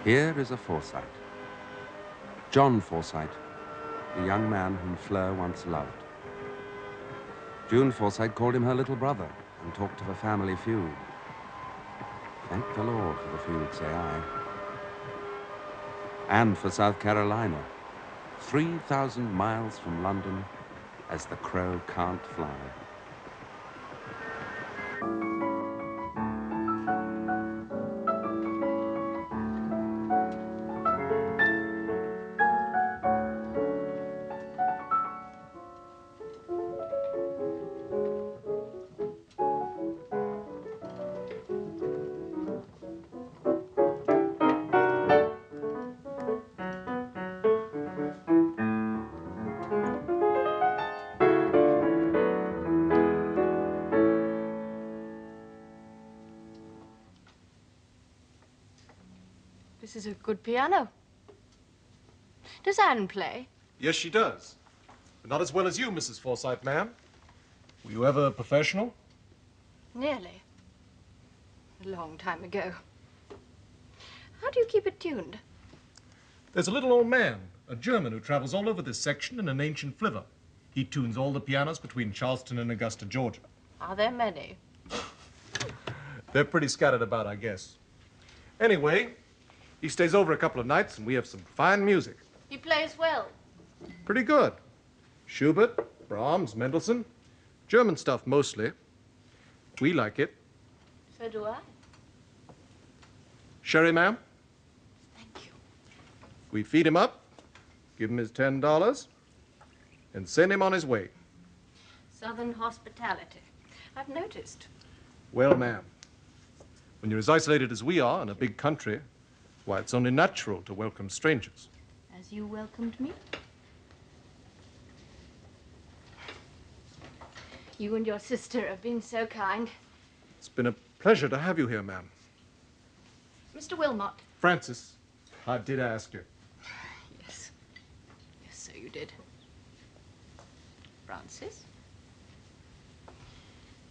Here is a Forsyte. John Forsyte, the young man whom Fleur once loved. June Forsyte called him her little brother and talked of a family feud. Thank the Lord for the feud, say I. And for South Carolina, 3,000 miles from London, as the crow can't fly. This is a good piano. Does Anne play? Yes, she does. But not as well as you, Mrs. Forsyte, ma'am. Were you ever a professional? Nearly. A long time ago. How do you keep it tuned? There's a little old man, a German, who travels all over this section in an ancient flivver. He tunes all the pianos between Charleston and Augusta, Georgia. Are there many? They're pretty scattered about, I guess. Anyway, he stays over a couple of nights, and we have some fine music. He plays well. Pretty good. Schubert, Brahms, Mendelssohn. German stuff, mostly. We like it. So do I. Sherry, ma'am? Thank you. We feed him up, give him his $10, and send him on his way. Southern hospitality. I've noticed. Well, ma'am, when you're as isolated as we are in a big country, why, it's only natural to welcome strangers. As you welcomed me? You and your sister have been so kind. It's been a pleasure to have you here, ma'am. Mr. Wilmot. Francis, I did ask you. Yes. Yes, so you did. Francis?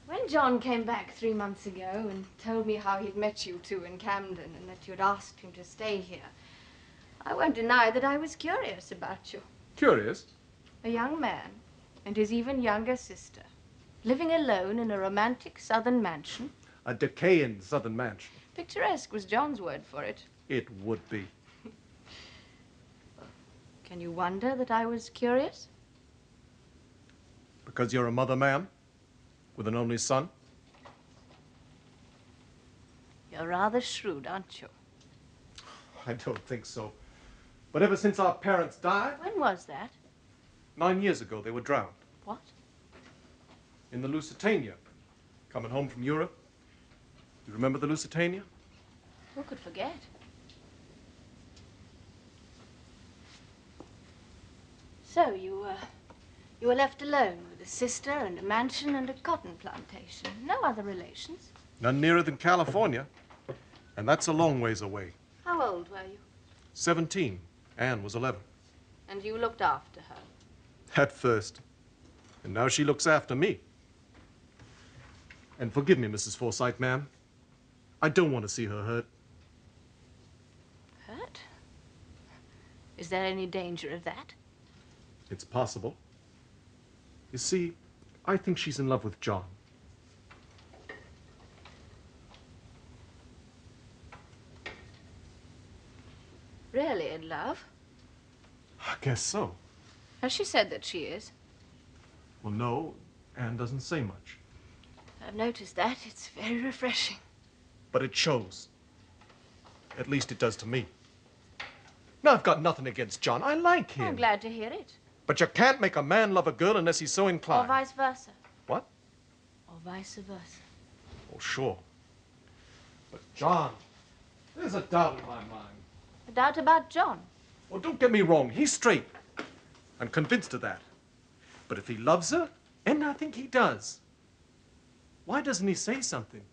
When John came back 3 months ago and told me how he'd met you two in Camden and that you'd asked him to stay here, I won't deny that I was curious about you. Curious? A young man and his even younger sister, living alone in a romantic southern mansion. A decaying southern mansion. Picturesque was John's word for it. It would be. Can you wonder that I was curious? Because you're a mother, ma'am, with an only son? You're rather shrewd, aren't you? I don't think so. But ever since our parents died... When was that? 9 years ago, they were drowned. What? In the Lusitania, coming home from Europe. You remember the Lusitania? Who could forget? So you were left alone with a sister and a mansion and a cotton plantation. No other relations? None nearer than California. And that's a long ways away. How old were you? 17. Anne was 11. And you looked after her? At first. And now she looks after me. And forgive me, Mrs. Forsyte, ma'am. I don't want to see her hurt. Hurt? Is there any danger of that? It's possible. You see, I think she's in love with John. Really in love? I guess so. Has she said that she is? Well, no, Anne doesn't say much. I've noticed that. It's very refreshing. But it shows. At least it does to me. Now, I've got nothing against John. I like him. I'm glad to hear it. But you can't make a man love a girl unless he's so inclined. Or vice versa. What? Or vice versa. Oh, sure. But John, there's a doubt in my mind. A doubt about John? Well, don't get me wrong. He's straight. I'm convinced of that. But if he loves her, and I think he does, why doesn't he say something?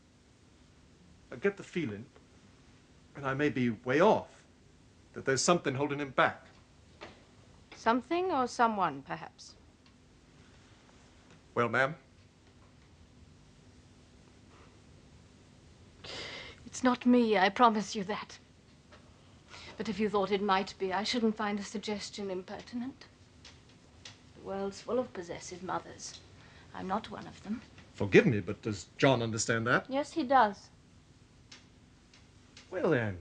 I get the feeling, and I may be way off, that there's something holding him back. Something or someone, perhaps? Well, ma'am? It's not me, I promise you that. But if you thought it might be, I shouldn't find the suggestion impertinent. The world's full of possessive mothers. I'm not one of them. Forgive me, but does John understand that? Yes, he does. Well, then.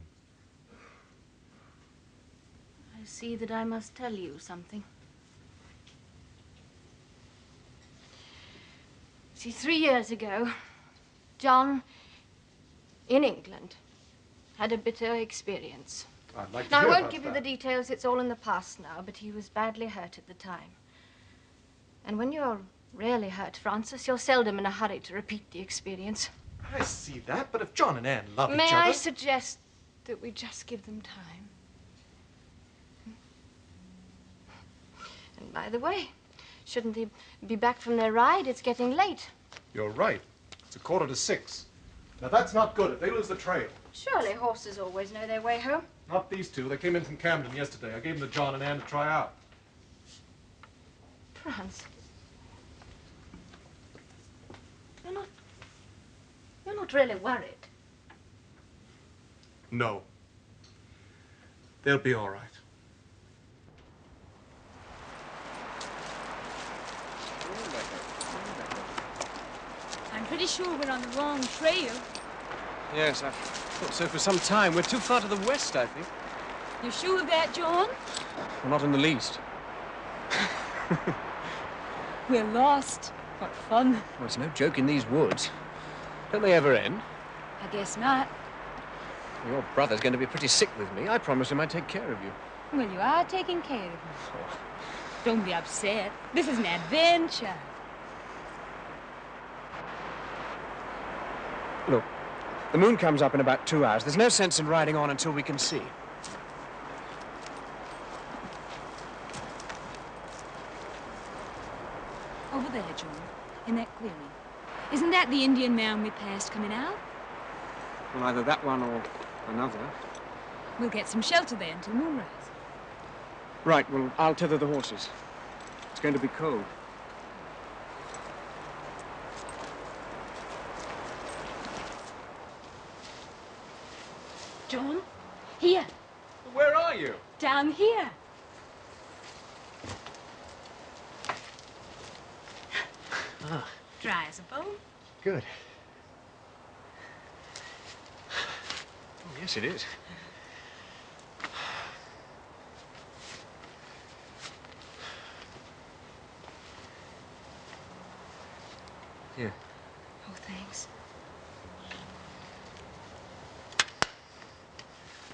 I see that I must tell you something. See, 3 years ago, John, in England, had a bitter experience. I'd like to Now, I hear won't about give you that. the details. It's all in the past now, but he was badly hurt at the time. And when you're really hurt, Francis, you're seldom in a hurry to repeat the experience. I see that, but if John and Anne love May each other... I suggest that we just give them time? And by the way, shouldn't they be back from their ride? It's getting late. You're right. It's 6:15. Now, that's not good if they lose the trail. Surely horses always know their way home. Not these two. They came in from Camden yesterday. I gave them to John and Anne to try out. Franz, you're not really worried. No. They'll be all right. I'm pretty sure we're on the wrong trail. Yes, I've thought so for some time. We're too far to the west, I think. You sure of that, John? Well, not in the least. We're lost. What fun. Well, it's no joke in these woods. Don't they ever end? I guess not. Your brother's going to be pretty sick with me. I promised him I'd take care of you. Well, you are taking care of him. Don't be upset. This is an adventure. Look, the moon comes up in about 2 hours. There's no sense in riding on until we can see. Over there, John, in that clearing. Isn't that the Indian mound we passed coming out? Well, either that one or another. We'll get some shelter there until moonrise. Right, well, I'll tether the horses. It's going to be cold. John, here, Where are you? down here. Ah, Dry as a bone. good. Oh, yes, it is. Here. Oh, thanks.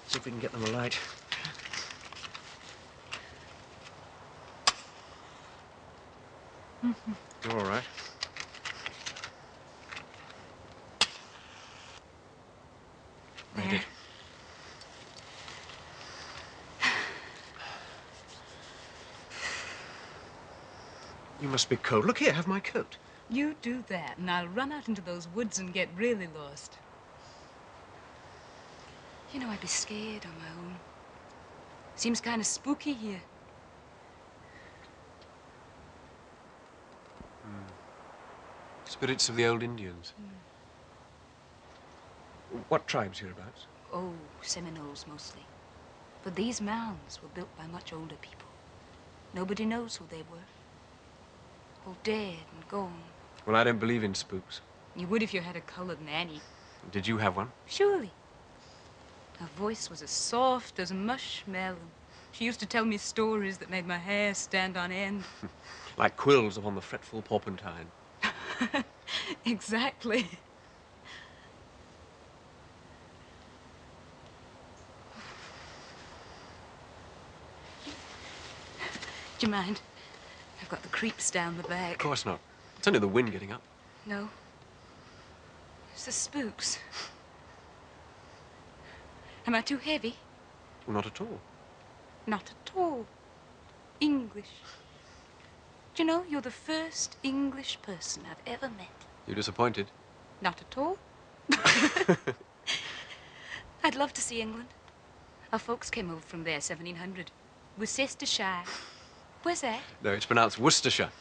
See if we can get them alight. You're all right. Ready. You must be cold. Look here, have my coat. You do that, and I'll run out into those woods and get really lost. You know, I'd be scared on my own. Seems kind of spooky here. Spirits of the old Indians. What tribes hereabouts? Oh, Seminoles mostly. But these mounds were built by much older people. Nobody knows who they were. All dead and gone. Well, I don't believe in spooks. You would if you had a colored nanny. Did you have one? Surely. Her voice was as soft as mushmelon. She used to tell me stories that made my hair stand on end. Like quills upon the fretful porpentine. Exactly. Do you mind? I've got the creeps down the back. Of course not. It's only the wind getting up. No. It's the spooks. Am I too heavy? Well, not at all. Not at all. English. Do you know, you're the first English person I've ever met. You disappointed? Not at all. I'd love to see England. Our folks came over from there, 1700. Worcestershire. Where's that? No, it's pronounced Worcestershire.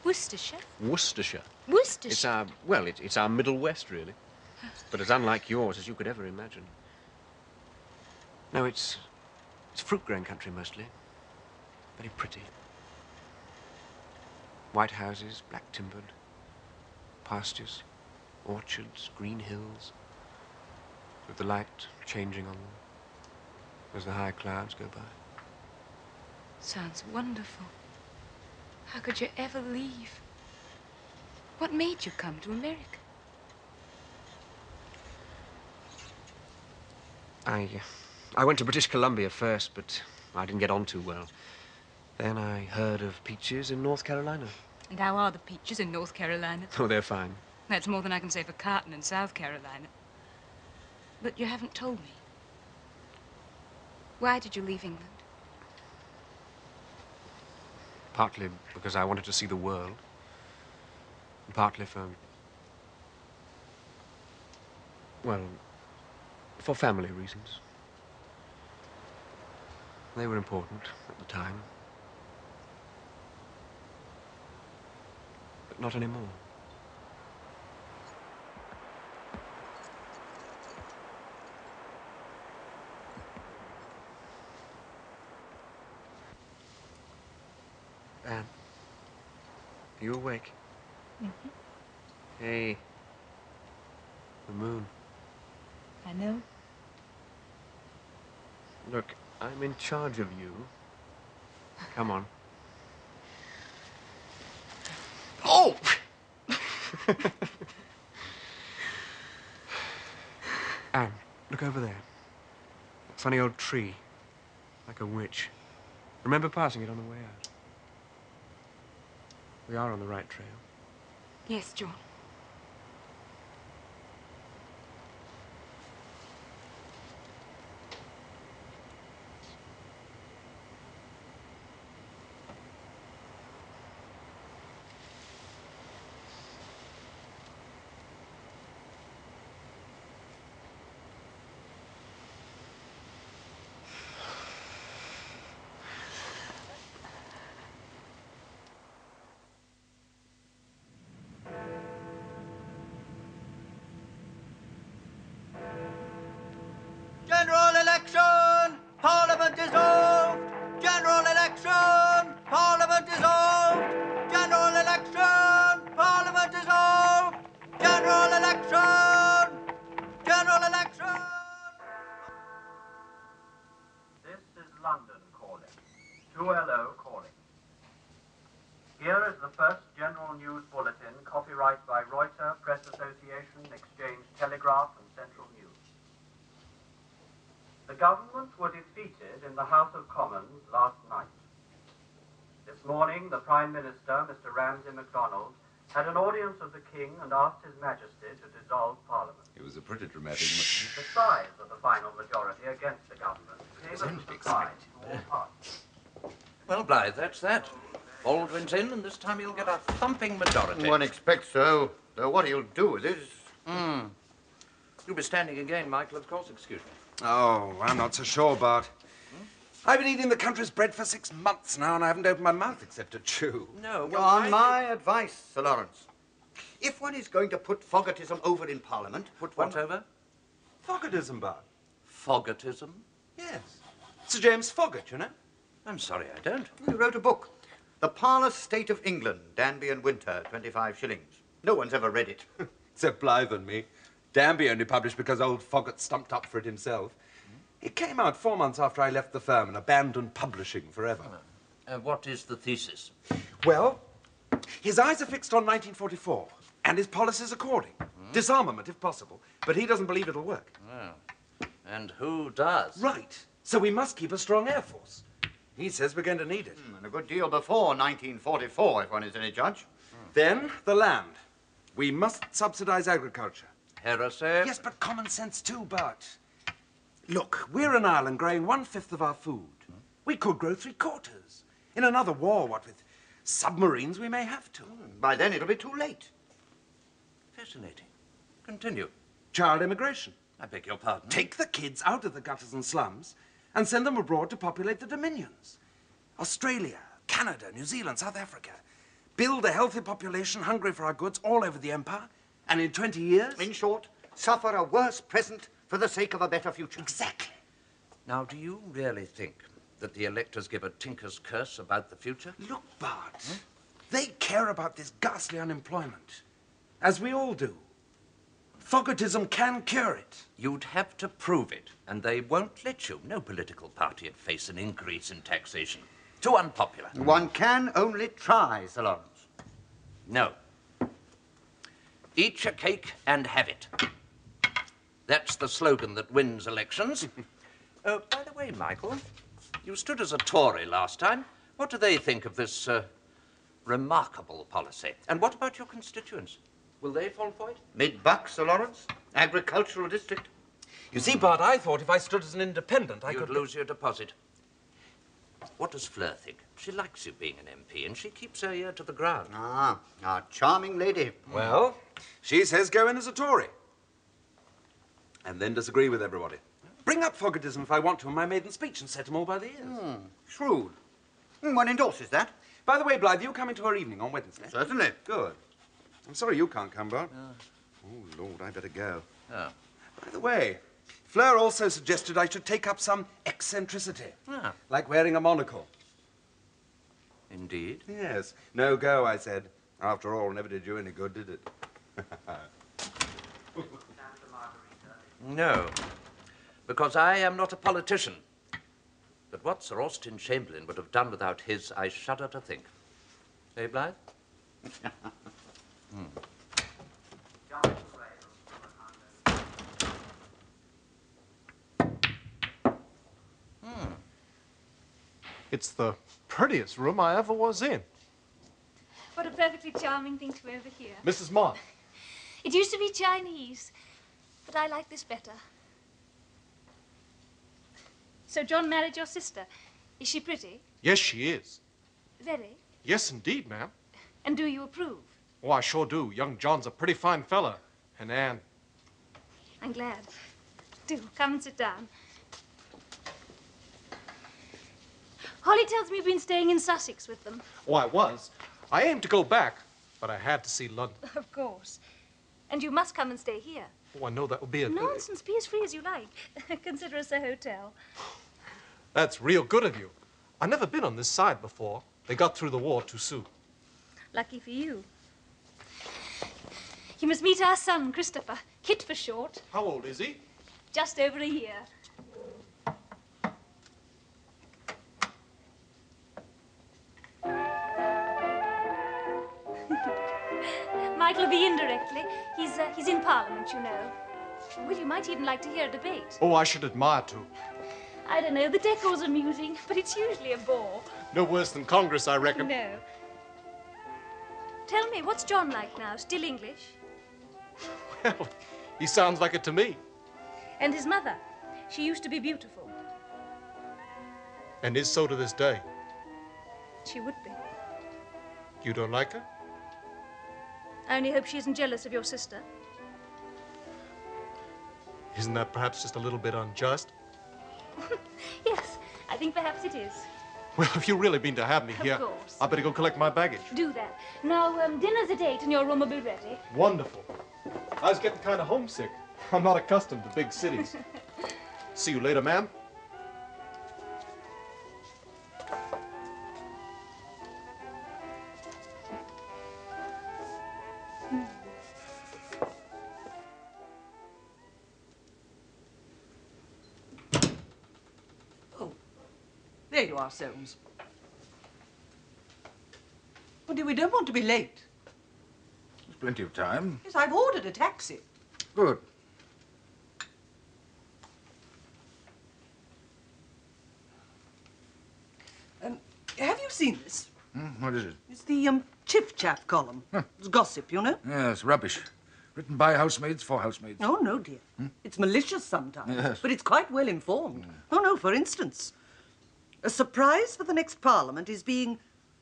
Worcestershire? Worcestershire. Worcestershire? It's our, well, it's our Middle West, really. But as unlike yours as you could ever imagine. No, it's It's fruit-growing country mostly. Very pretty. White houses, black-timbered. Pastures, orchards, green hills. With the light changing on them as the high clouds go by. Sounds wonderful. How could you ever leave? What made you come to America? I went to British Columbia first, but I didn't get on too well. Then I heard of peaches in North Carolina. And how are the peaches in North Carolina? Oh, they're fine. That's more than I can say for cotton in South Carolina. But you haven't told me. Why did you leave England? Partly because I wanted to see the world. And partly for... well, for family reasons. They were important at the time. But not anymore. Anne, are you awake? Mm-hmm. Hey, the moon. I know. Look, I'm in charge of you. Come on. Oh! Anne, look over there. That funny old tree. Like a witch. Remember passing it on the way out? We are on the right trail. Yes, John. General election! Parliament dissolved! General election! Parliament dissolved! General election! Parliament dissolved! General election! General election! This is London calling. 2LO calling. Here is the first general news bulletin, copyright by Reuters, Press Association, Exchange Telegraph, and Central News. The government were defeated in the House of Commons last night. This morning, the Prime Minister, Mr. Ramsay MacDonald, had an audience of the King and asked His Majesty to dissolve Parliament. It was a pretty dramatic... The size of the final majority against the government came as a surprise to all parties. Well, Blythe, that's that. Baldwin's in, and this time he'll get a thumping majority. One expects so. Though what he'll do with it is... You'll be standing again, Michael, of course. Excuse me. Oh, I'm not so sure, Bart. I've been eating the country's bread for 6 months now, and I haven't opened my mouth except to chew. No, well, On my advice, Sir Lawrence, if one is going to put Foggartism over in Parliament... Put what over? Foggartism, Bart. Foggartism? Yes. Sir James Foggart, you know. I'm sorry, I don't. He wrote a book, The Parlous State of England, Danby and Winter, 25 shillings. No one's ever read it. Except Blythe and me. Danby only published because old Foggart stumped up for it himself. It came out 4 months after I left the firm and abandoned publishing forever. What is the thesis? Well, his eyes are fixed on 1944, and his policies according. Disarmament, if possible, but he doesn't believe it'll work. Oh. And who does? Right. So we must keep a strong air force. He says we're going to need it. And a good deal before 1944, if one is any judge. Then, the land. We must subsidize agriculture. Heresy? Yes, but common sense too, Bart. Look, we're in Ireland growing 1/5 of our food. We could grow 3/4. In another war, what with submarines, we may have to. By then, it'll be too late. Fascinating. Continue. Child immigration. I beg your pardon? Take the kids out of the gutters and slums and send them abroad to populate the dominions. Australia, Canada, New Zealand, South Africa. Build a healthy population hungry for our goods all over the empire. And in 20 years... In short, suffer a worse present for the sake of a better future. Exactly. Now, do you really think that the electors give a tinker's curse about the future? Look, Bart, they care about this ghastly unemployment, as we all do. Fogartism can cure it. You'd have to prove it, and they won't let you. No political party would face an increase in taxation. Too unpopular. One can only try, Sir Lawrence. No. Eat your cake and have it. That's the slogan that wins elections. Oh, by the way, Michael, you stood as a Tory last time. What do they think of this remarkable policy? And what about your constituents? Will they fall for it? Mid-Buck, Sir Lawrence. Agricultural district. You see, Bart, I thought if I stood as an independent, I You'd could lose your deposit. What does Fleur think? She likes you being an MP, and she keeps her ear to the ground. Ah, our charming lady. Well, she says go in as a Tory. And then disagree with everybody. Bring up Fogartism if I want to in my maiden speech and set them all by the ears. Shrewd. One endorses that. By the way, Blythe, you coming to her evening on Wednesday? Certainly. Good. I'm sorry you can't come, Bart. Oh, Lord, I better go. Oh. By the way, Fleur also suggested I should take up some eccentricity. Ah. Like wearing a monocle. Indeed. Yes. No go, I said. After all, never did you any good, did it? No, because I am not a politician. But what Sir Austin Chamberlain would have done without his, I shudder to think. Eh, Blythe? It's the prettiest room I ever was in. What a perfectly charming thing to overhear. Mrs. Mott. It used to be Chinese, but I like this better. So John married your sister. Is she pretty? Yes, she is. Very. Yes, indeed, ma'am. And do you approve? Oh, I sure do. Young John's a pretty fine fella. And Anne. I'm glad. Do come and sit down. Holly tells me you've been staying in Sussex with them. Oh, I was. I aimed to go back, but I had to see London. Of course. And you must come and stay here. Oh, I know that would be a... Nonsense. Be as free as you like. Consider us a hotel. That's real good of you. I've never been on this side before. They got through the war too soon. Lucky for you. You must meet our son, Christopher. Kit for short. How old is he? Just over a year. Michael will be in directly. He's in Parliament, you know. Well, you might even like to hear a debate. Oh, I should admire to. I don't know, the decor's amusing, but it's usually a bore. No worse than Congress, I reckon. No. Tell me, what's John like now? Still English? Well, he sounds like it to me. And his mother? She used to be beautiful. And is so to this day. She would be. You don't like her? I only hope she isn't jealous of your sister. Isn't that perhaps just a little bit unjust? Yes, I think perhaps it is. Well, if you really mean to have me here, Of course. I better go collect my baggage. Do that. Now, dinner's at 8 and your room will be ready. Wonderful. I was getting kind of homesick. I'm not accustomed to big cities. See you later, ma'am. There you are, Soames. Well, we don't want to be late. There's plenty of time. Yes, I've ordered a taxi. Good. Have you seen this? What is it? It's the Chiff Chaff column. It's gossip, you know. Yes, rubbish. Written by housemaids for housemaids. Oh, no, dear. It's malicious sometimes, Yes. but it's quite well informed. Oh, no, for instance, a surprise for the next Parliament is being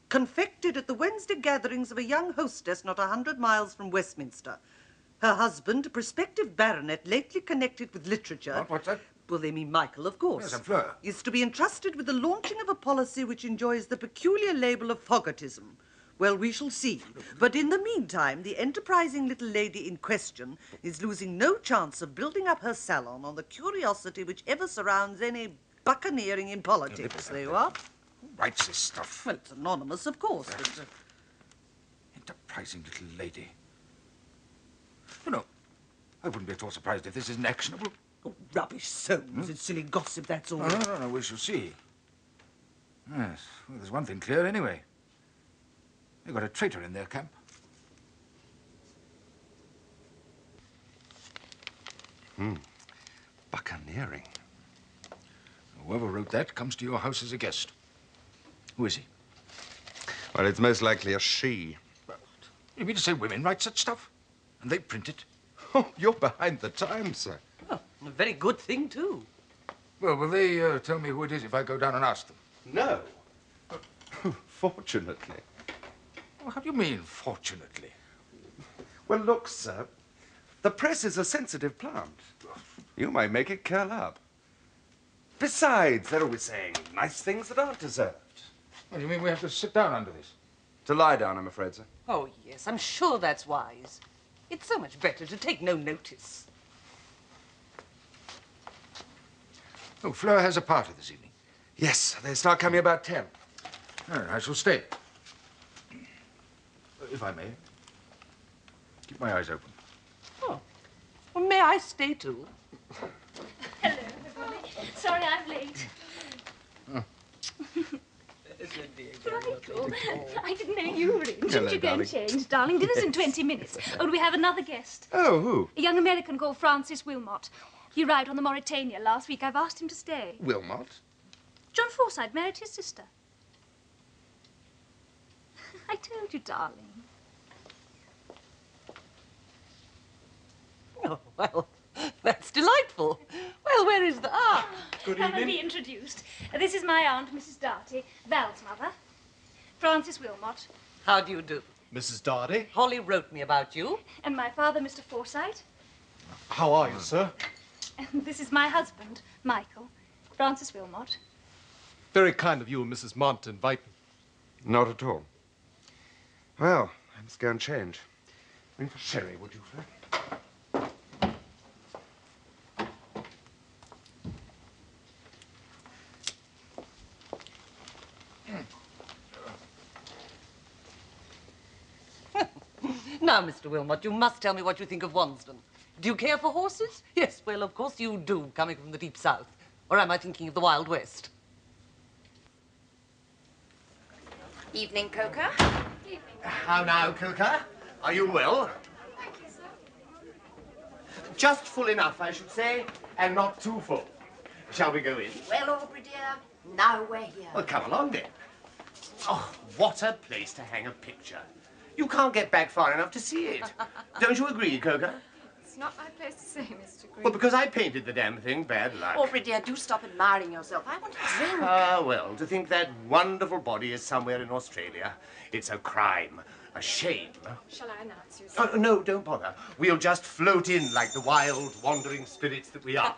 confected at the Wednesday gatherings of a young hostess not 100 miles from Westminster. Her husband, a prospective baronet lately connected with literature... What's that? Well, they mean Michael, of course. Yes, and Fleur. Is to be entrusted with the launching of a policy which enjoys the peculiar label of Fogartism. Well, we shall see. But in the meantime, the enterprising little lady in question is losing no chance of building up her salon on the curiosity which ever surrounds any buccaneering in politics, there you are. Who writes this stuff? Well, it's anonymous, of course, but... Enterprising little lady. You know, I wouldn't be at all surprised if this isn't actionable. Oh, rubbish, Soames. It's silly gossip, that's all. No, we shall see. Yes, well, there's one thing clear anyway. They've got a traitor in their camp. Buccaneering. Whoever wrote that comes to your house as a guest. Who is he? Well, it's most likely a she. You mean to say women write such stuff? And they print it? Oh, you're behind the times, sir. Oh, a very good thing, too. Well, will they tell me who it is if I go down and ask them? No. Fortunately. Well, how do you mean, fortunately? Well, look, sir. The press is a sensitive plant. You might make it curl up. Besides, they're always saying nice things that aren't deserved. Well, you mean we have to sit down under this? To lie down, I'm afraid, sir. Oh, yes, I'm sure that's wise. It's so much better to take no notice. Oh, Fleur has a party this evening. Yes, they start coming about 10. I shall stay. If I may. Keep my eyes open. Oh, well, may I stay, too? Hello, everybody. Sorry I'm late. Michael, I didn't know you were in. Didn't you go and change, darling? Dinner's in 20 minutes. Oh, we have another guest. Oh, who? A young American called Francis Wilmot. He arrived on the Mauritania last week. I've asked him to stay. Wilmot? John Forsyte married his sister. I told you, darling. Oh, well, that's delightful. Well, where is the... Ah! Good Come and evening. be introduced. This is my aunt, Mrs. Darty, Val's mother. Francis Wilmot. How do you do? Mrs. Darty. Holly wrote me about you. And my father, Mr. Forsyte. How are you, sir? And this is my husband, Michael. Francis Wilmot. Very kind of you and Mrs. Mont to invite me. Not at all. Well, I must go and change. Ring for sherry, would you, Fleur? Now, Mr. Wilmot, you must tell me what you think of Wansdon. Do you care for horses? Yes, well, of course you do, coming from the deep south. Or am I thinking of the Wild West? Evening, Coca. How now, Coca? Are you well? Thank you, sir. Just full enough, I should say, and not too full. Shall we go in? Well, Aubrey, dear, now we're here. Well, come along then. Oh, what a place to hang a picture. You can't get back far enough to see it. Don't you agree, Coca? It's not my place to say, Mr. Green. Well, because I painted the damn thing, bad luck. Aubrey, dear, do stop admiring yourself. I want a drink. Ah, well, to think that wonderful body is somewhere in Australia. It's a crime, a shame. Shall I announce you, sir? Oh, no, don't bother. We'll just float in like the wild, wandering spirits that we are.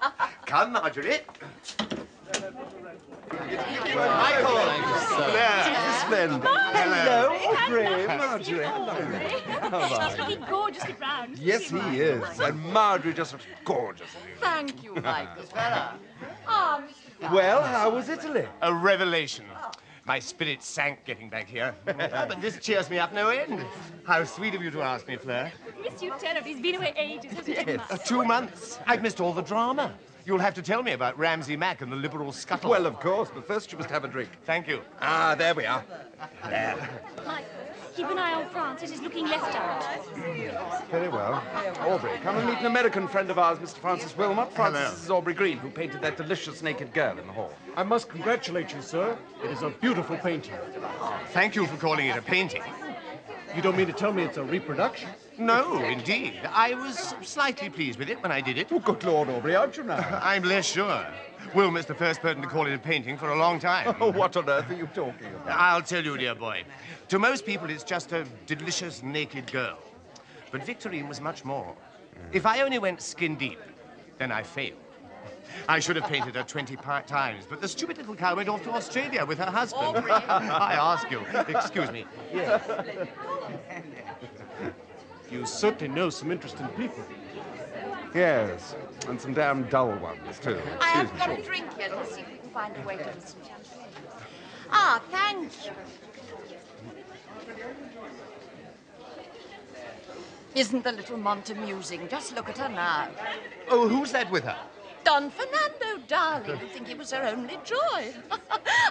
Come, Marjorie. Michael! Hello, Aubrey. Marjorie. He's looking gorgeously brown. Yes, he is. And Marjorie just looks gorgeous. Thank you, Michael. Oh, Well, how was Italy? A revelation. My spirits sank getting back here. But this cheers me up no end. How sweet of you to ask me, Fleur. miss you terribly. He's been away ages, hasn't he? 2 months. I've missed all the drama. You'll have to tell me about Ramsay Mack and the Liberal scuttle. Well, of course, but first you must have a drink. Thank you. Ah, there we are. There. Michael, keep an eye on Francis. He's looking left out. Very well. Aubrey, come and meet an American friend of ours, Mr. Francis Wilmot. Francis is Aubrey Green, who painted that delicious naked girl in the hall. I must congratulate you, sir. It is a beautiful painting. Thank you for calling it a painting. You don't mean to tell me it's a reproduction? No, indeed. I was slightly pleased with it when I did it. Oh, good Lord, Aubrey, aren't you now? I'm less sure. Wilmer's the first person to call it a painting for a long time. Oh, what on earth are you talking about? I'll tell you, dear boy. To most people, it's just a delicious naked girl. But Victorine was much more. If I only went skin deep, then I failed. I should have painted her 20 times, but the stupid little cow went off to Australia with her husband. I ask you. Excuse me. Yes. You certainly know some interesting people. Yes, and some damn dull ones, too. I haven't got a drink yet this evening. find a way to some champagne. Ah, thank you. Isn't the little Mont amusing? Just look at her now. Oh, who's that with her? Don Fernando, darling. You think it was her only joy.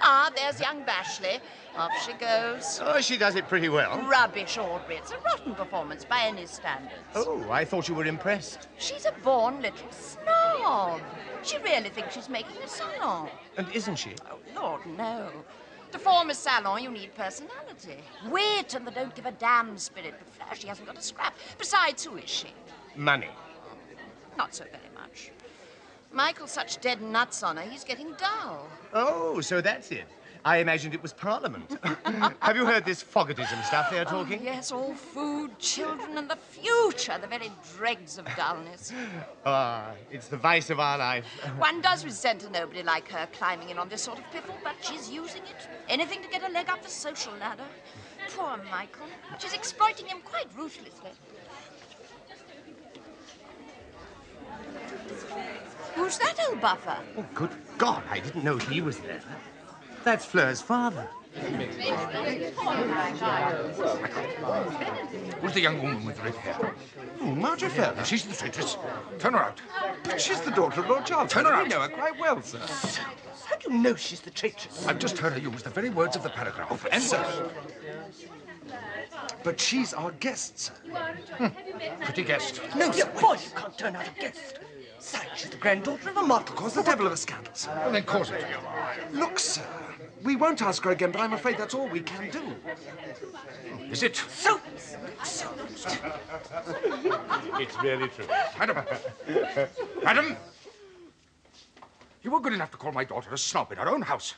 Ah, there's young Bashley. Off she goes. Oh, she does it pretty well. Rubbish, Audrey. It's a rotten performance by any standards. Oh, I thought you were impressed. She's a born little snob. She really thinks she's making a salon. And isn't she? Oh, Lord, no. To form a salon, you need personality. Wit and the don't give a damn spirit. But Fleur, she hasn't got a scrap. Besides, who is she? Money. Not so very much. Michael's such dead nuts on her, he's getting dull. Oh, so that's it. I imagined it was Parliament. Have you heard this Fogartism stuff they're talking? Oh, yes, all food, children, and the future, the very dregs of dullness. Ah, it's the vice of our life. One does resent a nobody like her climbing in on this sort of piffle, but she's using it. Anything to get a leg up the social ladder. Poor Michael. She's exploiting him quite ruthlessly. Who's that old buffer? Oh, good God, I didn't know he was there. That's Fleur's father. Who's the young woman with red hair? Oh, Marjorie Furber. She's the traitress. Turn her out. But she's the daughter of Lord Chalfont. Turn her out. We know her quite well, sir. How do you know she's the traitress? I've just heard her use the very words of the paragraph. And Sir. But she's our guest, sir. pretty guest. No, sir, boy, you can't turn out a guest. Besides, she's the granddaughter of a model. Cause the devil of a scandal, sir. Well, then cause it. Look, sir, we won't ask her again, but I'm afraid that's all we can do. Is it? So, It's really true. Madam! Madam! You were good enough to call my daughter a snob in her own house.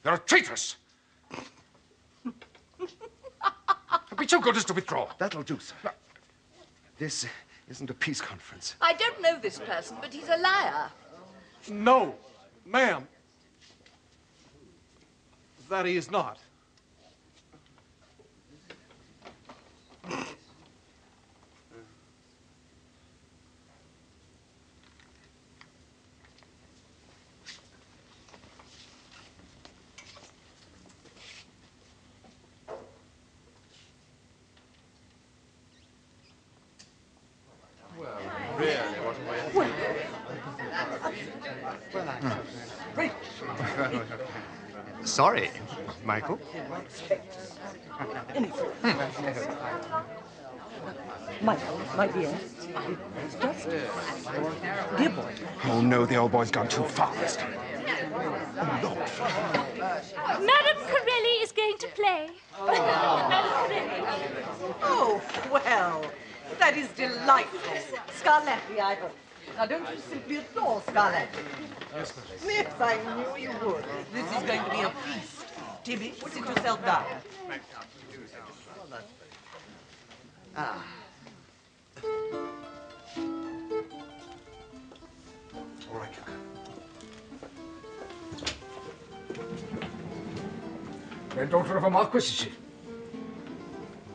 You're a traitress. Be so good as to withdraw. That'll do, sir. This isn't a peace conference. I don't know this person, but he's a liar. No, ma'am. That he is not. Sorry, Michael. Michael, my dear, it's just... Dear boy. Oh, no, the old boy's gone too far this time. Oh, Lord. Madame Corelli is going to play. Madame Corelli. Oh, well, that is delightful. Scarlatti, I hope. Now, don't you simply adore Scarlatti? Yes, I knew you would. This is going to be a feast. Tibby, sit yourself down. Ah. All right, Cook. Granddaughter of a marquis, is she?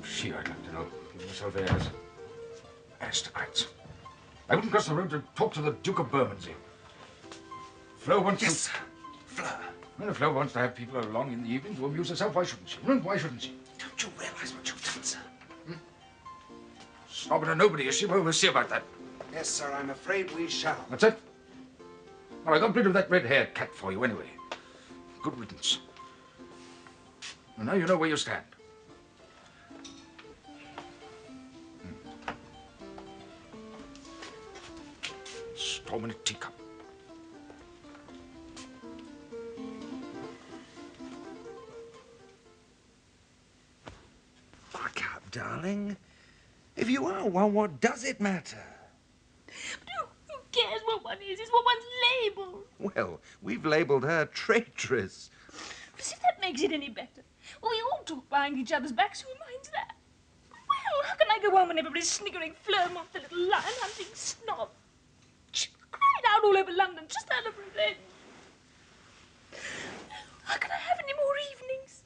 She, I'd like to know. Myself as aristocrats. I wouldn't cross the road to talk to the Duke of Bermondsey. Fleur wants Yes, sir. Fleur. Well, if Fleur wants to have people along in the evening to amuse herself, why shouldn't she? Why shouldn't she? Don't you realize what you've done, sir? Snobbing a nobody, is she? Well, we'll see about that. Yes, sir, I'm afraid we shall. That's it? Well, I got rid of that red-haired cat for you anyway. Good riddance. Well, now you know where you stand. Storm in a teacup. Buck up, darling. If you are one, what does it matter? Who cares what one is? It's what one's labelled. Well, we've labelled her traitress. See if that makes it any better. Well, we all talk behind each other's backs. Who minds that? Well, how can I go on when everybody's sniggering Fleur-Mont, the little lion-hunting snob? She cried out all over London just out of revenge. How can I have any more evenings?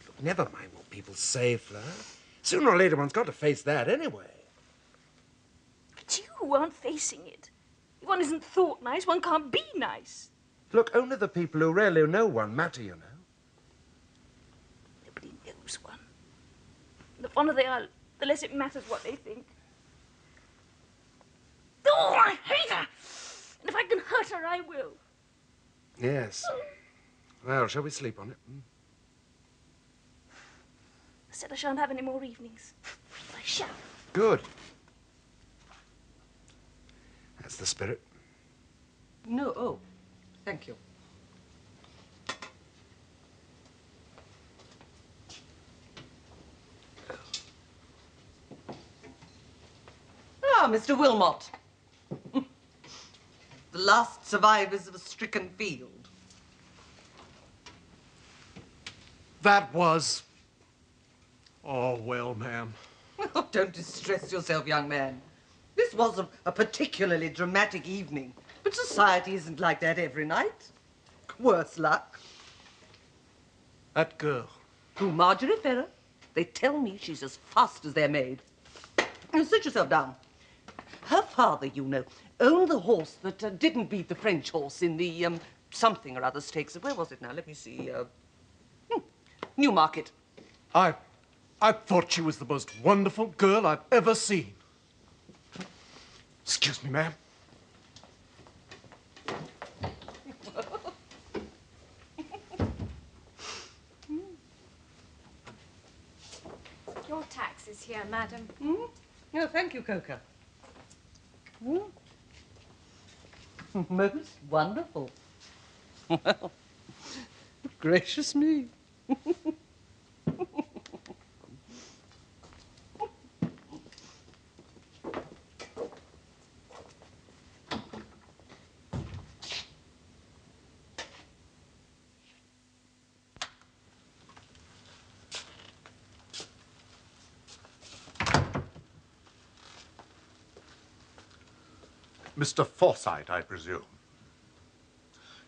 Look, never mind what people say, Fleur. Sooner or later, one's got to face that anyway. It's you who aren't facing it. If one isn't thought nice, one can't be nice. Look, only the people who really know one matter, you know. Nobody knows one. The fonder they are, the less it matters what they think. Oh, I hate her! And if I can hurt her, I will. Yes. Well, shall we sleep on it? I said I shan't have any more evenings. I shall. Good. That's the spirit. No, oh, thank you. Ah, Mr. Wilmot. The last survivors of a stricken field. That was... Oh, well, ma'am. Oh, don't distress yourself, young man. This was a particularly dramatic evening, but society isn't like that every night. Worse luck. That girl. Who, Marjorie Ferrer? They tell me she's as fast as they're made. Now, sit yourself down. Her father, you know, owned the horse that didn't beat the French horse in the something or other stakes. Where was it now? Let me see. Newmarket. I thought she was the most wonderful girl I've ever seen. Excuse me, ma'am. Your tax is here, madam. No, thank you, Coca. Most wonderful. Well, gracious me. Mr. Forsyte, I presume.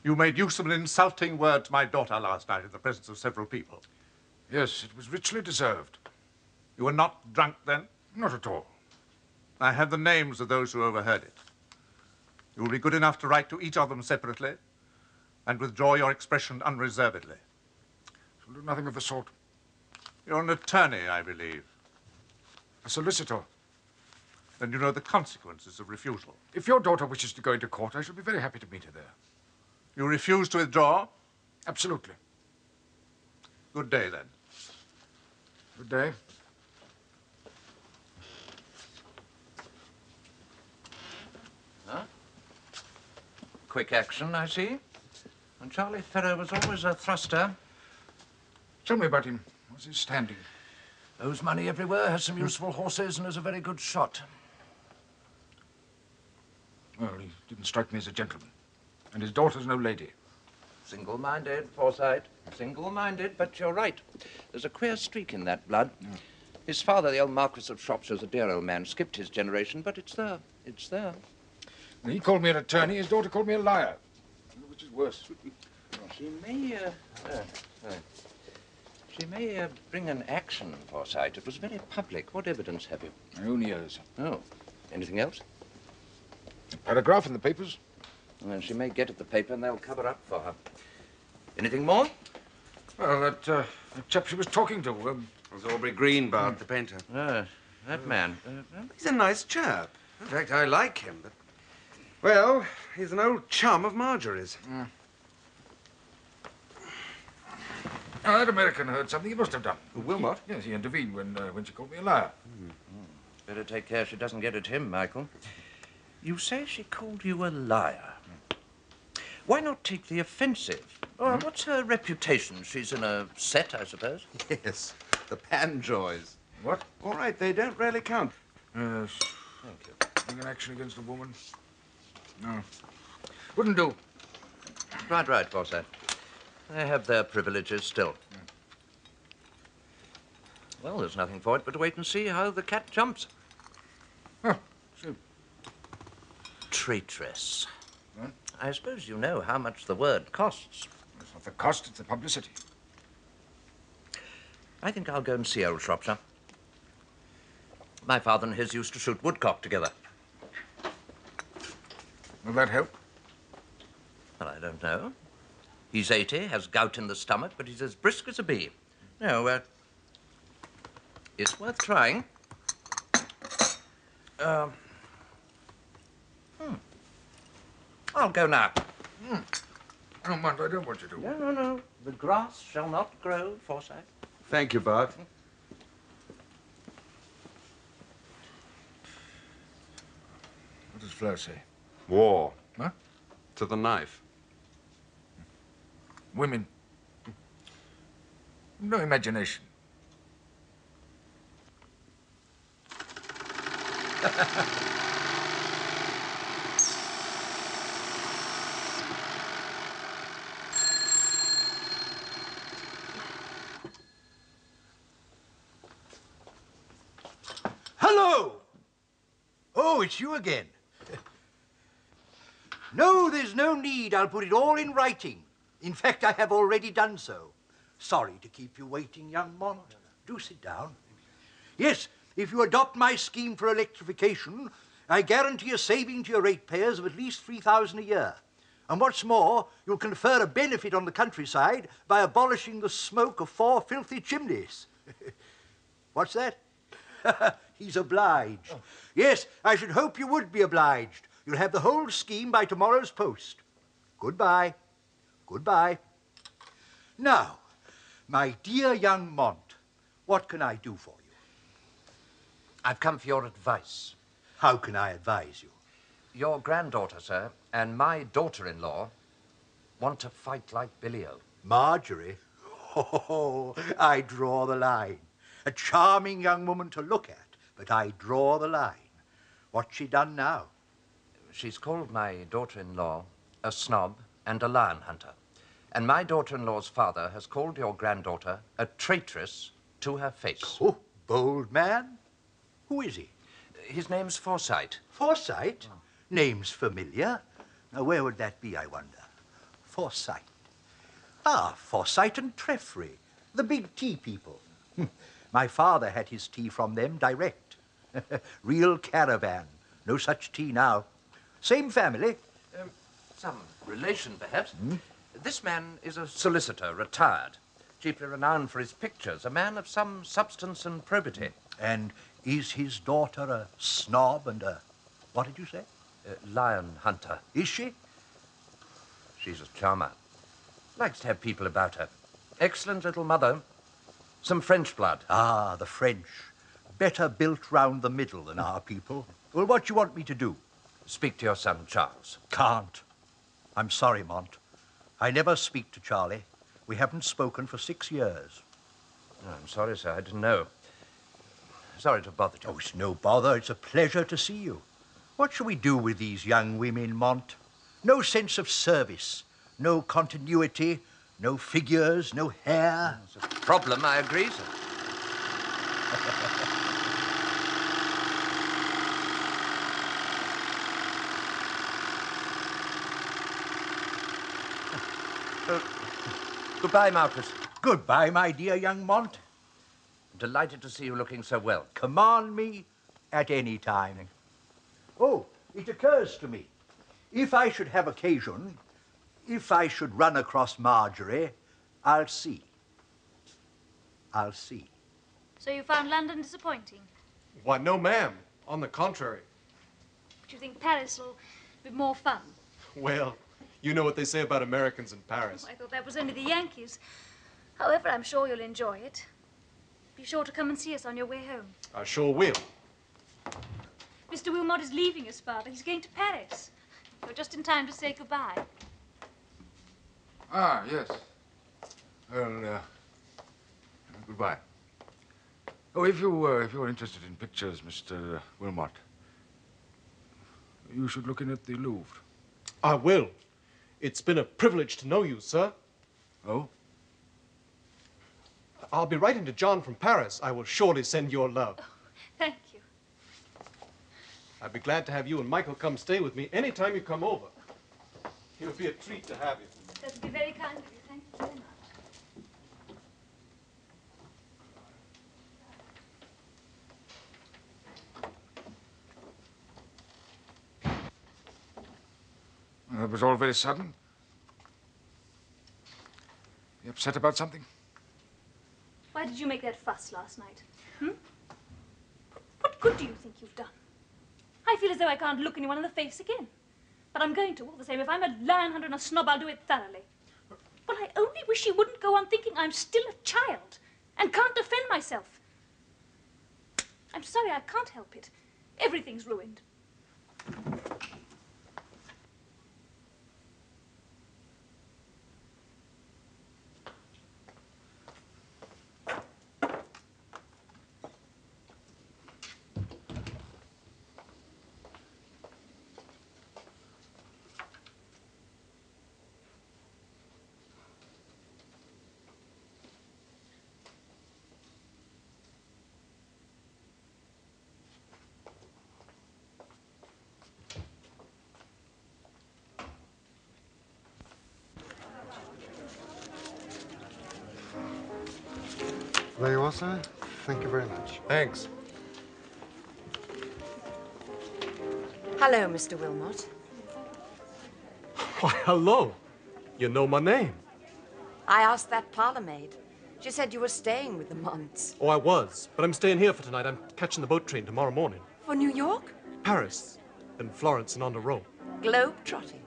You made use of an insulting word to my daughter last night in the presence of several people. Yes, it was richly deserved. You were not drunk then? Not at all. I have the names of those who overheard it. You will be good enough to write to each of them separately and withdraw your expression unreservedly. Shall do nothing of the sort. You're an attorney, I believe. A solicitor. Then you know the consequences of refusal. If your daughter wishes to go into court, I shall be very happy to meet her there. You refuse to withdraw? Absolutely. Good day, then. Good day. Huh? Quick action, I see. And Charlie Ferrer was always a thruster. Tell me about him. What's his standing? Owes money everywhere, has some useful horses, and is a very good shot. Well, he didn't strike me as a gentleman. And his daughter's no lady. Single-minded, Forsyte. Single-minded, but you're right. There's a queer streak in that blood. His father, the old Marquis of Shropshire's a dear old man, skipped his generation, but it's there. It's there. And he called me an attorney, his daughter called me a liar. Which is worse? She may bring an action, Forsyte. It was very public. What evidence have you? My own ears. Oh. Anything else? A paragraph in the papers. Well, she may get at the paper and they'll cover up for her. Anything more? Well, that chap she was talking to. Was Aubrey Greenbard, the painter. That man. He's a nice chap. In fact, I like him, but... Well, he's an old chum of Marjorie's. Now, that American heard something he must have done. Wilmot? Yes, he intervened when she called me a liar. Better take care she doesn't get at him, Michael. You say she called you a liar. Why not take the offensive? What's her reputation? She's in a set, I suppose? Yes, the Panjoys. What? All right, they don't really count. Yes. Thank you. Bring an action against a woman? No. Wouldn't do. Right, Forsyte. They have their privileges still. Well, there's nothing for it but to wait and see how the cat jumps. So. Traitress. What? I suppose you know how much the word costs. It's not the cost, it's the publicity. I think I'll go and see old Shropshire. My father and his used to shoot woodcock together. Will that help? Well, I don't know. He's 80, has gout in the stomach, but he's as brisk as a bee. No, it's worth trying. I'll go now. Oh, Mont, I don't want you to. No, no, no. The grass shall not grow, Forsyth. Thank you, Bart. What does Fleur say? War. Huh? To the knife. Women. No imagination. Hello! Oh, it's you again. No, there's no need. I'll put it all in writing. In fact, I have already done so. Sorry to keep you waiting, young Mont. Do sit down. Yes, if you adopt my scheme for electrification, I guarantee a saving to your ratepayers of at least $3,000 a year. And what's more, you'll confer a benefit on the countryside by abolishing the smoke of 4 filthy chimneys. What's that? He's obliged. Oh. Yes, I should hope you would be obliged. You'll have the whole scheme by tomorrow's post. Goodbye. Goodbye. Now, my dear young Mont, what can I do for you? I've come for your advice. How can I advise you? Your granddaughter, sir, and my daughter-in-law want to fight like Billy-O. Marjorie? Oh, I draw the line. A charming young woman to look at, but I draw the line. What's she done now? She's called my daughter-in-law a snob and a lion hunter. And my daughter-in-law's father has called your granddaughter a traitress to her face. Oh, bold man. Who is he? His name's Forsyth. Forsyth? Oh. Name's familiar. Now, where would that be, I wonder? Forsyth. Ah, Forsyth and Treffry, the big tea people. My father had his tea from them direct. Real caravan. No such tea now. Same family. Some relation, perhaps. This man is a solicitor, retired, chiefly renowned for his pictures, a man of some substance and probity. And is his daughter a snob and a, what did you say? Lion hunter. Is she? She's a charmer. Likes to have people about her. Excellent little mother. Some French blood. Ah, the French. Better built round the middle than our people. Well, what do you want me to do? Speak to your son, Charles. Can't. I'm sorry, Mont. I never speak to Charlie. We haven't spoken for 6 years. Oh, I'm sorry, sir. I didn't know. Sorry to bother you. Oh, it's no bother. It's a pleasure to see you. What shall we do with these young women, Mont? No sense of service, no continuity, no figures, no hair. It's a problem, I agree, sir. Goodbye, Marquis. Goodbye, my dear young Mont. Delighted to see you looking so well. Command me at any time. Oh, it occurs to me. If I should have occasion, if I should run across Marjorie, I'll see. I'll see. So you found London disappointing? Why, no, ma'am. On the contrary. But you think Paris will be more fun? Well, you know what they say about Americans in Paris. I thought that was only the Yankees. However, I'm sure you'll enjoy it. Be sure to come and see us on your way home. I sure will. Mr. Wilmot is leaving us, Father. He's going to Paris. You're just in time to say goodbye. Ah, yes. Well, goodbye. Oh, if you're interested in pictures, Mr. Wilmot, you should look in at the Louvre. I will. It's been a privilege to know you, sir. Oh? I'll be writing to John from Paris. I will surely send your love. Oh, thank you. I'd be glad to have you and Michael come stay with me any time you come over. It would be a treat to have you. That would be very kind of you. Thank you very much. That was all very sudden. Upset about something? Why did you make that fuss last night? What good do you think you've done? I feel as though I can't look anyone in the face again. But I'm going to, all the same. If I'm a lion hunter and a snob, I'll do it thoroughly. But I only wish you wouldn't go on thinking I'm still a child and can't defend myself. I'm sorry, I can't help it. Everything's ruined. There you are, sir. Thank you very much. Thanks. Hello, Mr. Wilmot. Why, hello. You know my name. I asked that parlour maid. She said you were staying with the Monts. Oh, I was. But I'm staying here for tonight. I'm catching the boat train tomorrow morning. For New York? Paris, then Florence and on the road. Globe-trotting.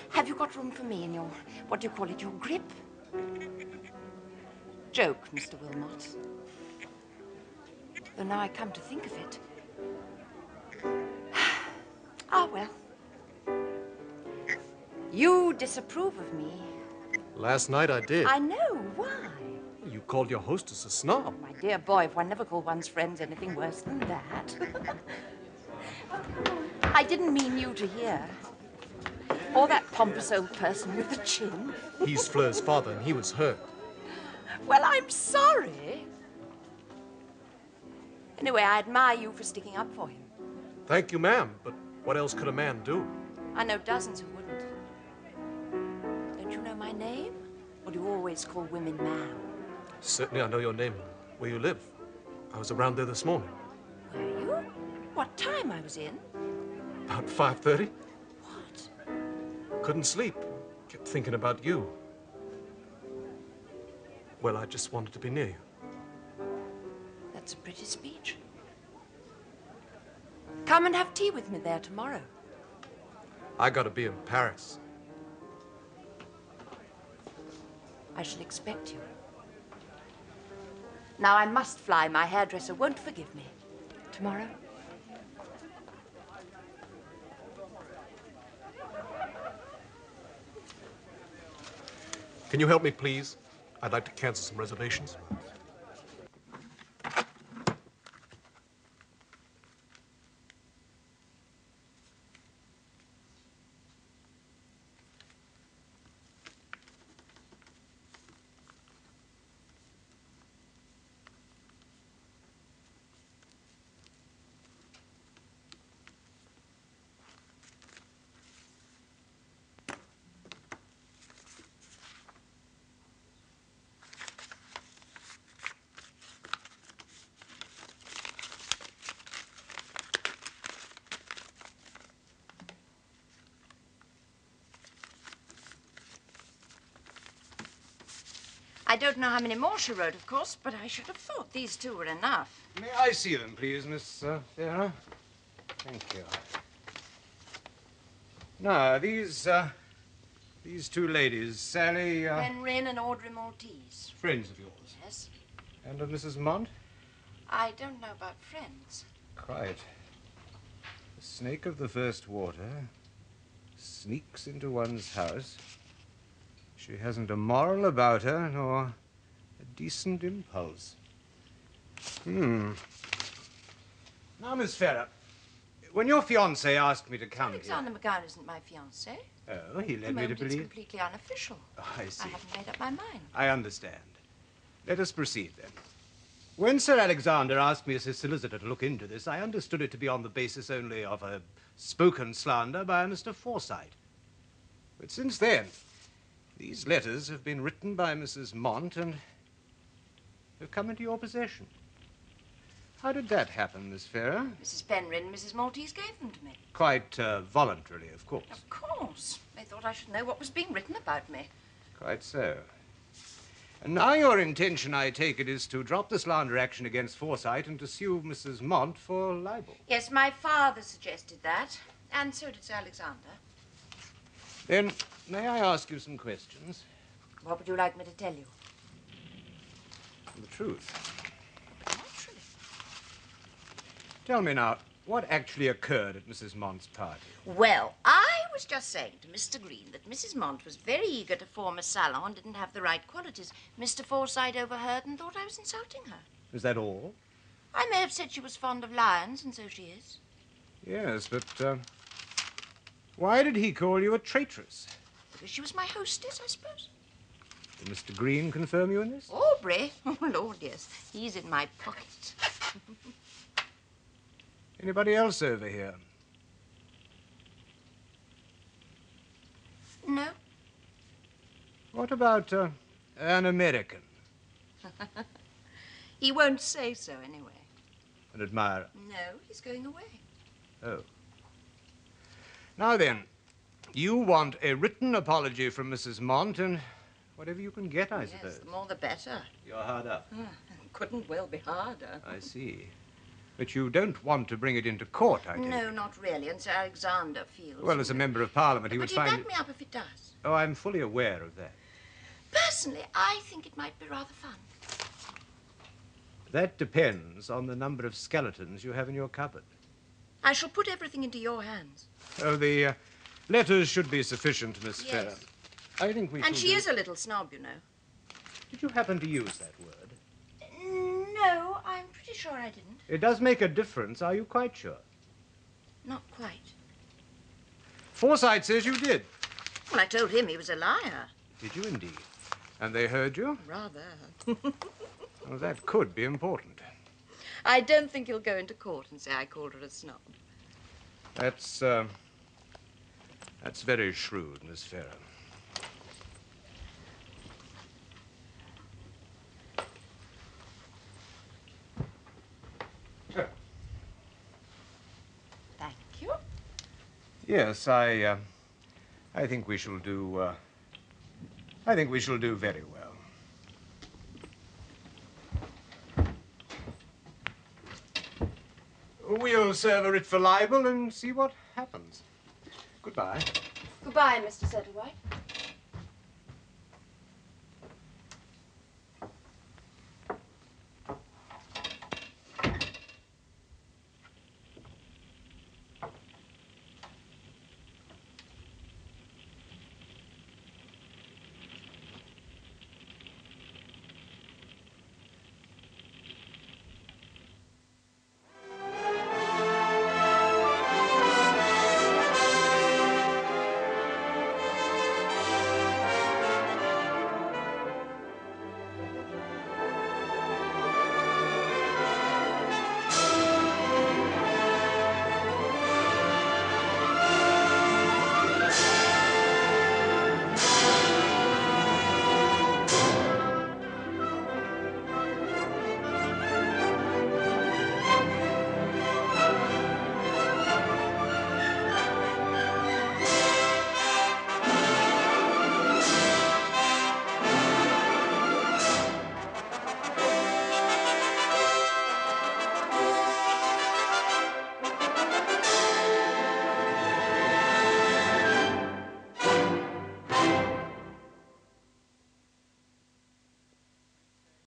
Have you got room for me in your, what do you call it, your grip? Joke, Mr. Wilmot. Though now I come to think of it. Ah, well. You disapprove of me. Last night I did. I know. Why? You called your hostess a snob. My dear boy, if one never called one's friends anything worse than that. I didn't mean you to hear. Or that pompous old person with the chin. He's Fleur's father, and he was hurt. Well, I'm sorry. Anyway, I admire you for sticking up for him. Thank you, ma'am, but what else could a man do? I know dozens who wouldn't. Don't you know my name? Or do you always call women ma'am? Certainly I know your name, where you live. I was around there this morning. Were you? What time I was in? About 5:30. What? Couldn't sleep. Kept thinking about you. Well, I just wanted to be near you. That's a pretty speech. Come and have tea with me there tomorrow. I gotta be in Paris. I shall expect you. Now I must fly. My hairdresser won't forgive me. Tomorrow? Can you help me, please? I'd like to cancel some reservations. I don't know how many more she wrote, of course, but I should have thought these two were enough. May I see them, please, Miss Vera? Thank you. Now, these two ladies, Sally... Penryn and Audrey Maltese. Friends of yours? Yes. And of Mrs. Mont? I don't know about friends. Quite. The snake of the first water sneaks into one's house. She hasn't a moral about her, nor a decent impulse. Now, Miss Ferrer, when your fiancé asked me to come Alexander McGowan isn't my fiancé. here... Oh, he led At the me to moment, believe... it's completely unofficial. Oh, I see. I haven't made up my mind. I understand. Let us proceed, then. When Sir Alexander asked me as his solicitor to look into this, I understood it to be on the basis only of a spoken slander by Mr. Forsyte. But since then, these letters have been written by Mrs. Mont and have come into your possession. How did that happen, Miss Ferrer? Mrs. Penryn and Mrs. Maltese gave them to me. Quite voluntarily, of course. Of course. They thought I should know what was being written about me. Quite so. And now your intention, I take it, is to drop the slander action against Forsyte and to sue Mrs. Mont for libel. Yes, my father suggested that, and so did Sir Alexander. Then, may I ask you some questions? What would you like me to tell you? The truth. Tell me now, what actually occurred at Mrs. Mont's party? Well, I was just saying to Mr. Green that Mrs. Mont was very eager to form a salon and didn't have the right qualities. Mr. Forsyte overheard and thought I was insulting her. Is that all? I may have said she was fond of lions, and so she is. Yes, but why did he call you a traitress? Because she was my hostess, I suppose. Did Mr. Green confirm you in this? Aubrey? Oh, Lord, yes. He's in my pocket. Anybody else over here? No. What about an American? He won't say so, anyway. An admirer? No, he's going away. Oh. Now then, you want a written apology from Mrs. Mont and whatever you can get, I suppose. Yes, the more the better. You're hard up. Couldn't well be harder. I see. But you don't want to bring it into court, I take No, it. not really, and Sir Alexander feels... Well, as a member of Parliament, he would But he'd find back it... me up if it does. Oh, I'm fully aware of that. Personally, I think it might be rather fun. That depends on the number of skeletons you have in your cupboard. I shall put everything into your hands. Oh, the letters should be sufficient, Miss Yes. Ferrer. I think we And shall she do- is a little snob, you know. Did you happen to use that word? No, I'm pretty sure I didn't. It does make a difference, are you quite sure? Not quite. Forsyte says you did. Well, I told him he was a liar. Did you indeed? And they heard you? Rather. Well, that could be important. I don't think he'll go into court and say I called her a snob. That's very shrewd, Miss Ferrer. Thank you. Yes, I think we shall do, I think we shall do very well. We'll serve a writ for libel and see what happens. Goodbye. Goodbye, Mr. Settlewight.